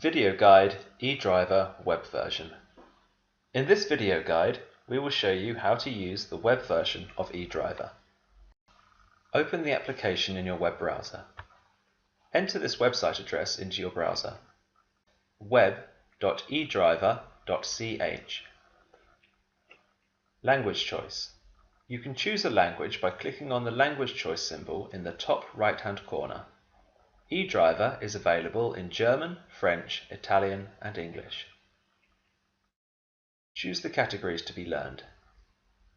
Video Guide e.driver web version. In this video guide, we will show you how to use the web version of e.driver. Open the application in your web browser. Enter this website address into your browser: web.edriver.ch. Language choice. You can choose a language by clicking on the language choice symbol in the top right-hand corner. e.driver is available in German, French, Italian, and English. Choose the categories to be learned.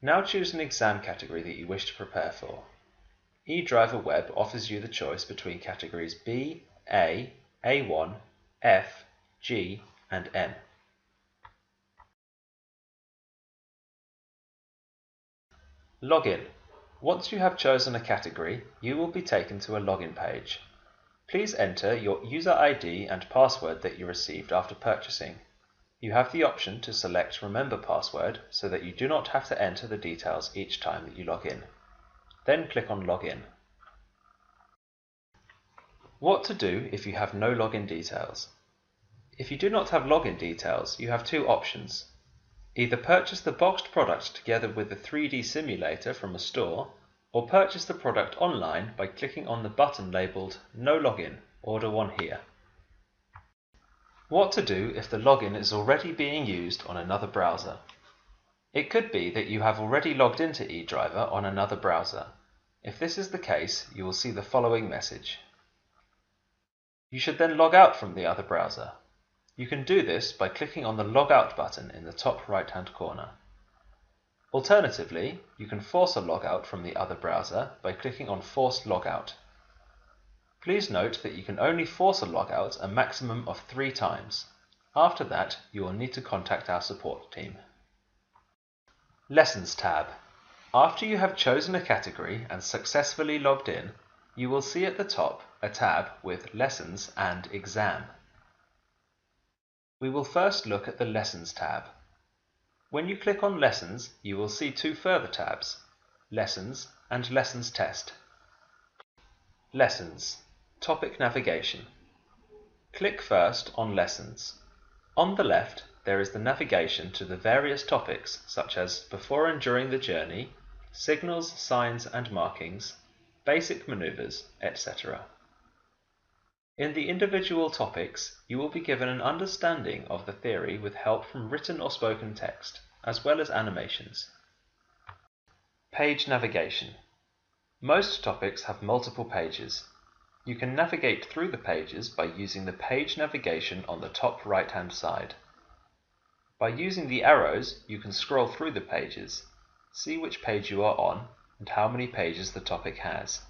Now choose an exam category that you wish to prepare for. e.driver Web offers you the choice between categories B, A, A1, F, G, and M. Login. Once you have chosen a category, you will be taken to a login page. Please enter your user ID and password that you received after purchasing. You have the option to select Remember Password so that you do not have to enter the details each time that you log in. Then click on Login. What to do if you have no login details? If you do not have login details, you have two options. Either purchase the boxed product together with the 3D simulator from a store, or purchase the product online by clicking on the button labelled No Login, order one here. What to do if the login is already being used on another browser? It could be that you have already logged into e.driver on another browser. If this is the case, you will see the following message. You should then log out from the other browser. You can do this by clicking on the Log Out button in the top right-hand corner. Alternatively, you can force a logout from the other browser by clicking on Force Logout. Please note that you can only force a logout a maximum of 3 times. After that, you will need to contact our support team. Lessons tab. After you have chosen a category and successfully logged in, you will see at the top a tab with Lessons and Exam. We will first look at the Lessons tab. When you click on Lessons, you will see 2 further tabs, Lessons and Lessons Test. Lessons. Topic navigation. Click first on Lessons. On the left, there is the navigation to the various topics such as before and during the journey, signals, signs and markings, basic maneuvers, etc. In the individual topics, you will be given an understanding of the theory with help from written or spoken text, as well as animations. Page navigation. Most topics have multiple pages. You can navigate through the pages by using the page navigation on the top right-hand side. By using the arrows, you can scroll through the pages, see which page you are on, and how many pages the topic has.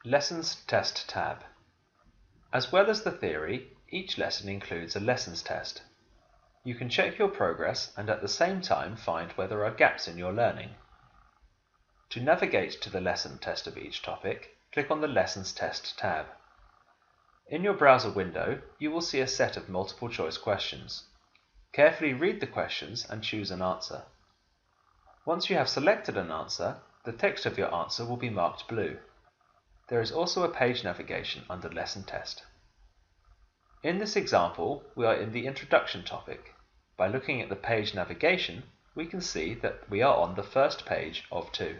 Lessons Test tab. As well as the theory, each lesson includes a lessons test. You can check your progress and at the same time find where there are gaps in your learning. To navigate to the lesson test of each topic, click on the Lessons Test tab. In your browser window, you will see a set of multiple choice questions. Carefully read the questions and choose an answer. Once you have selected an answer, the text of your answer will be marked blue. There is also a page navigation under Lesson Test. In this example, we are in the Introduction topic. By looking at the page navigation, we can see that we are on the first page of 2.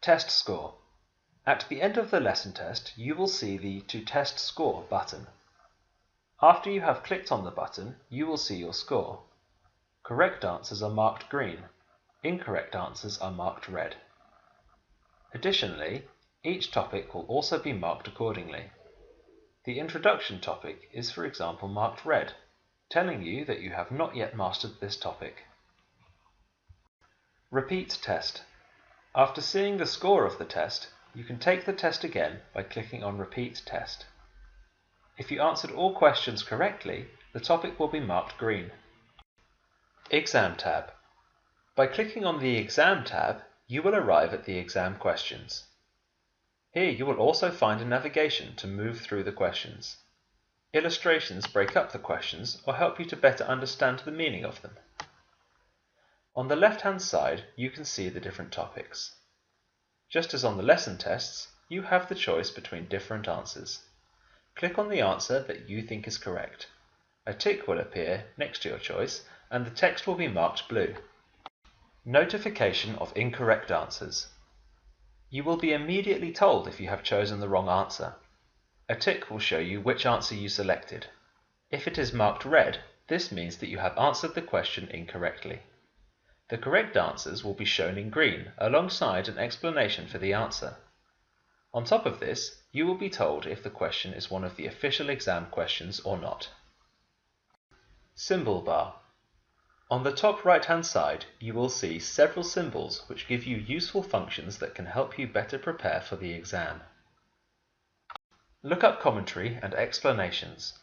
Test score. At the end of the lesson test, you will see the To Test Score button. After you have clicked on the button, you will see your score. Correct answers are marked green. Incorrect answers are marked red. Additionally, each topic will also be marked accordingly. The introduction topic is, for example, marked red, telling you that you have not yet mastered this topic. Repeat test. After seeing the score of the test, you can take the test again by clicking on Repeat Test. If you answered all questions correctly, the topic will be marked green. Exam tab. By clicking on the Exam tab, you will arrive at the exam questions. Here you will also find a navigation to move through the questions. Illustrations break up the questions or help you to better understand the meaning of them. On the left-hand side, you can see the different topics. Just as on the lesson tests, you have the choice between different answers. Click on the answer that you think is correct. A tick will appear next to your choice and the text will be marked blue. Notification of incorrect answers. You will be immediately told if you have chosen the wrong answer. A tick will show you which answer you selected. If it is marked red, this means that you have answered the question incorrectly. The correct answers will be shown in green alongside an explanation for the answer. On top of this, you will be told if the question is one of the official exam questions or not. Symbol bar. On the top right-hand side, you will see several symbols which give you useful functions that can help you better prepare for the exam. Look up commentary and explanations.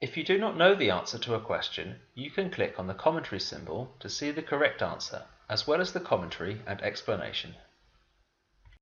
If you do not know the answer to a question, you can click on the commentary symbol to see the correct answer, as well as the commentary and explanation.